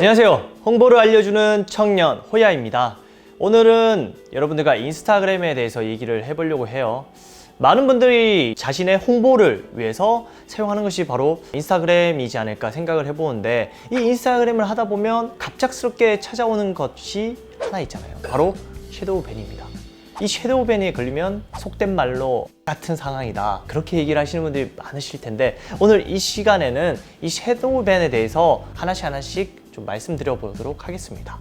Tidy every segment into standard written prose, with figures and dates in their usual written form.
안녕하세요. 홍보를 알려주는 청년 호야입니다. 오늘은 여러분들과 인스타그램에 대해서 얘기를 해보려고 해요. 많은 분들이 자신의 홍보를 위해서 사용하는 것이 바로 인스타그램이지 않을까 생각을 해보는데, 이 인스타그램을 하다 보면 갑작스럽게 찾아오는 것이 하나 있잖아요. 바로 섀도우 밴입니다. 이 섀도우 밴에 걸리면 속된 말로 같은 상황이다, 그렇게 얘기를 하시는 분들이 많으실 텐데, 오늘 이 시간에는 이 섀도우 밴에 대해서 하나씩 좀 말씀드려 보도록 하겠습니다.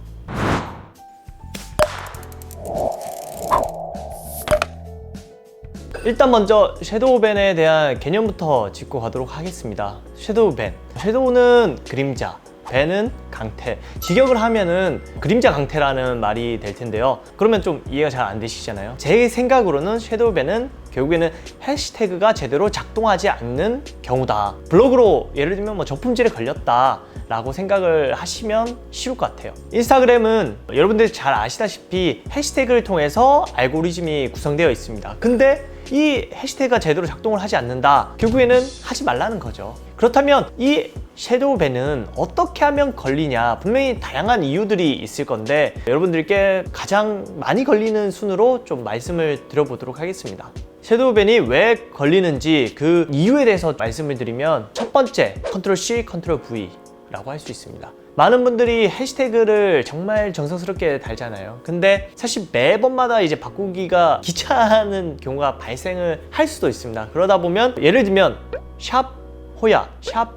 일단 먼저 섀도우 밴에 대한 개념부터 짚고 가도록 하겠습니다. 섀도우 밴, 섀도우는 그림자, 밴은 강태. 직역을 하면은 그림자 강태라는 말이 될 텐데요. 그러면 좀 이해가 잘 안 되시잖아요. 제 생각으로는 섀도우 밴은 결국에는 해시태그가 제대로 작동하지 않는 경우다. 블로그로 예를 들면 뭐 저품질에 걸렸다 라고 생각을 하시면 쉬울 것 같아요. 인스타그램은 여러분들이 잘 아시다시피 해시태그를 통해서 알고리즘이 구성되어 있습니다. 근데 이 해시태그가 제대로 작동을 하지 않는다, 결국에는 하지 말라는 거죠. 그렇다면 이 섀도우 밴은 어떻게 하면 걸리냐, 분명히 다양한 이유들이 있을 건데 여러분들께 가장 많이 걸리는 순으로 좀 말씀을 드려보도록 하겠습니다. 섀도우 밴이 왜 걸리는지 그 이유에 대해서 말씀을 드리면, 첫 번째, 컨트롤 C, 컨트롤 V 라고 할 수 있습니다. 많은 분들이 해시태그를 정말 정성스럽게 달잖아요. 근데 사실 매번마다 이제 바꾸기가 귀찮은 경우가 발생을 할 수도 있습니다. 그러다 보면 예를 들면 샵 호야, 샵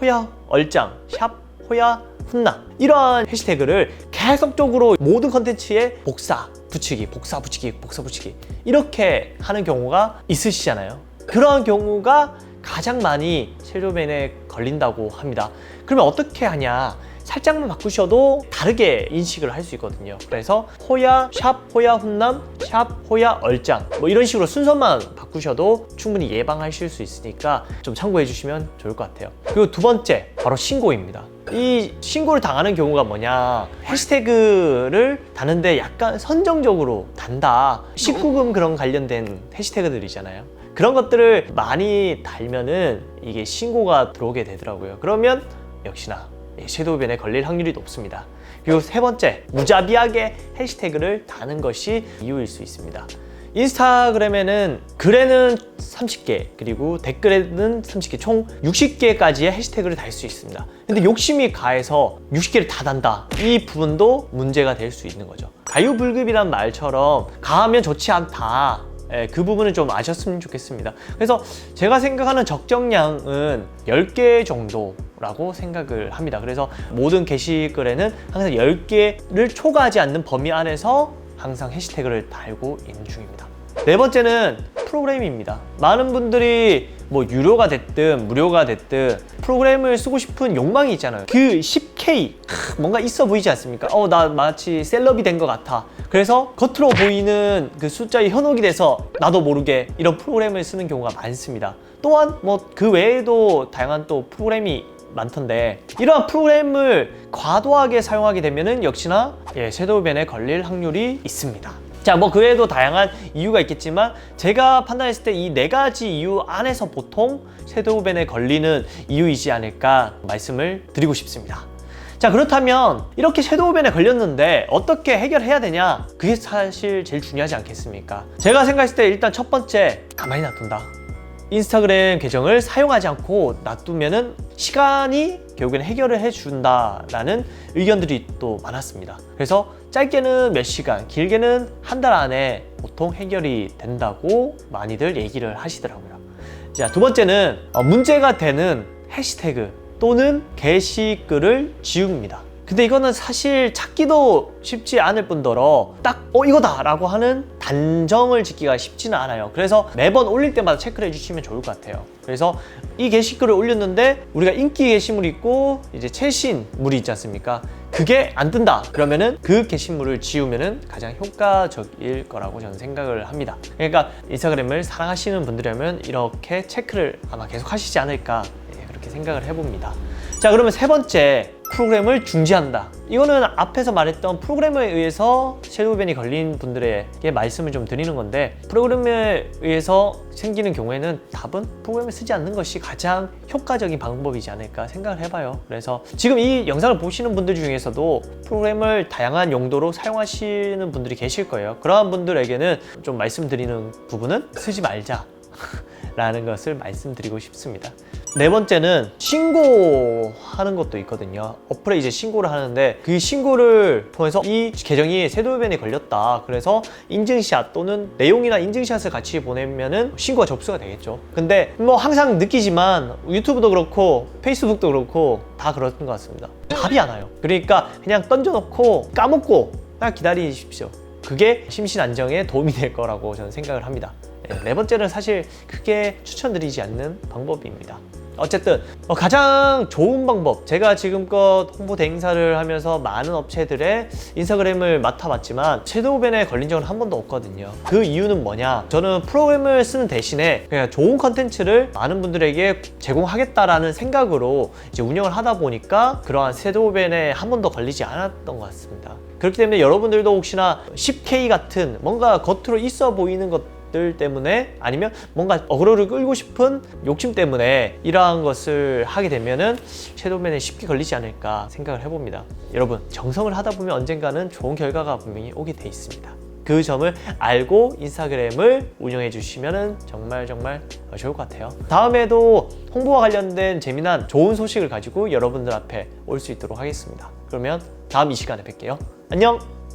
호야 얼짱, 샵 호야 훈남, 이러한 해시태그를 계속적으로 모든 컨텐츠에 복사 붙이기, 복사 붙이기, 복사 붙이기, 이렇게 하는 경우가 있으시잖아요. 그런 경우가 가장 많이 섀도우 밴에 걸린다고 합니다. 그러면 어떻게 하냐, 살짝만 바꾸셔도 다르게 인식을 할 수 있거든요. 그래서 호야, 샵 호야 훈남, 샵 호야 얼짱, 뭐 이런 식으로 순서만 바꾸셔도 충분히 예방하실 수 있으니까 좀 참고해 주시면 좋을 것 같아요. 그리고 두 번째, 바로 신고입니다. 이 신고를 당하는 경우가 뭐냐, 해시태그를 다는데 약간 선정적으로 단다, 19금 그런 관련된 해시태그들이잖아요. 그런 것들을 많이 달면은 이게 신고가 들어오게 되더라고요. 그러면 역시나 섀도우 밴에 걸릴 확률이 높습니다. 그리고 세 번째, 무자비하게 해시태그를 다는 것이 이유일 수 있습니다. 인스타그램에는 글에는 30개, 그리고 댓글에는 30개, 총 60개까지의 해시태그를 달 수 있습니다. 근데 욕심이 가해서 60개를 다 단다, 이 부분도 문제가 될 수 있는 거죠. 가유불급이란 말처럼 가하면 좋지 않다, 그 부분은 좀 아셨으면 좋겠습니다. 그래서 제가 생각하는 적정량은 10개 정도라고 생각을 합니다. 그래서 모든 게시글에는 항상 10개를 초과하지 않는 범위 안에서 항상 해시태그를 달고 있는 중입니다. 네 번째는 프로그램입니다. 많은 분들이 뭐 유료가 됐든 무료가 됐든 프로그램을 쓰고 싶은 욕망이 있잖아요. 그 10K 뭔가 있어 보이지 않습니까? 나 마치 셀럽이 된 것 같아. 그래서 겉으로 보이는 그 숫자에 현혹이 돼서 나도 모르게 이런 프로그램을 쓰는 경우가 많습니다. 또한 뭐 그 외에도 다양한 또 프로그램이 많던데, 이러한 프로그램을 과도하게 사용하게 되면은 역시나 섀도우 밴에 걸릴 확률이 있습니다. 자, 뭐 그 외에도 다양한 이유가 있겠지만 제가 판단했을 때 이 네 가지 이유 안에서 보통 섀도우 밴에 걸리는 이유이지 않을까 말씀을 드리고 싶습니다. 자, 그렇다면 이렇게 섀도우 밴에 걸렸는데 어떻게 해결해야 되냐, 그게 사실 제일 중요하지 않겠습니까? 제가 생각했을 때 일단 첫 번째, 가만히 놔둔다. 인스타그램 계정을 사용하지 않고 놔두면은 시간이 결국에는 해결을 해준다라는 의견들이 또 많았습니다. 그래서 짧게는 몇 시간, 길게는 한 달 안에 보통 해결이 된다고 많이들 얘기를 하시더라고요. 자, 두 번째는 문제가 되는 해시태그 또는 게시글을 지웁니다. 근데 이거는 사실 찾기도 쉽지 않을 뿐더러 딱 이거다 라고 하는 단정을 짓기가 쉽지는 않아요. 그래서 매번 올릴 때마다 체크를 해주시면 좋을 것 같아요. 그래서 이 게시글을 올렸는데 우리가 인기 게시물이 있고 이제 최신물이 있지 않습니까? 그게 안 뜬다, 그러면은 그 게시물을 지우면은 가장 효과적일 거라고 저는 생각을 합니다. 그러니까 인스타그램을 사랑하시는 분들이라면 이렇게 체크를 아마 계속 하시지 않을까, 그렇게 생각을 해봅니다. 자, 그러면 세 번째, 프로그램을 중지한다. 이거는 앞에서 말했던 프로그램에 의해서 섀도우 밴이 걸린 분들에게 말씀을 좀 드리는 건데, 프로그램에 의해서 생기는 경우에는 답은 프로그램을 쓰지 않는 것이 가장 효과적인 방법이지 않을까 생각을 해봐요. 그래서 지금 이 영상을 보시는 분들 중에서도 프로그램을 다양한 용도로 사용하시는 분들이 계실 거예요. 그러한 분들에게는 좀 말씀드리는 부분은 쓰지 말자 라는 것을 말씀드리고 싶습니다. 네 번째는 신고하는 것도 있거든요. 어플에 이제 신고를 하는데, 그 신고를 통해서 이 계정이 섀도우 밴에 걸렸다, 그래서 인증샷 또는 내용이나 인증샷을 같이 보내면은 신고가 접수가 되겠죠. 근데 뭐 항상 느끼지만 유튜브도 그렇고 페이스북도 그렇고 다 그런 것 같습니다. 답이 안 와요. 그러니까 그냥 던져놓고 까먹고 그냥 기다리십시오. 그게 심신 안정에 도움이 될 거라고 저는 생각을 합니다. 네 번째는 사실 크게 추천드리지 않는 방법입니다. 어쨌든 가장 좋은 방법, 제가 지금껏 홍보 대행사를 하면서 많은 업체들의 인스타그램을 맡아봤지만 섀도우 밴에 걸린 적은 한 번도 없거든요. 그 이유는 뭐냐, 저는 프로그램을 쓰는 대신에 그냥 좋은 컨텐츠를 많은 분들에게 제공하겠다라는 생각으로 이제 운영을 하다 보니까 그러한 섀도우 밴에 한 번도 걸리지 않았던 것 같습니다. 그렇기 때문에 여러분들도 혹시나 10K 같은 뭔가 겉으로 있어 보이는 것 때문에, 아니면 뭔가 어그로를 끌고 싶은 욕심 때문에 이러한 것을 하게 되면은 섀도우 밴에 쉽게 걸리지 않을까 생각을 해봅니다. 여러분, 정성을 하다 보면 언젠가는 좋은 결과가 분명히 오게 돼 있습니다. 그 점을 알고 인스타그램을 운영해 주시면 정말 좋을 것 같아요. 다음에도 홍보와 관련된 재미난 좋은 소식을 가지고 여러분들 앞에 올 수 있도록 하겠습니다. 그러면 다음 이 시간에 뵐게요. 안녕!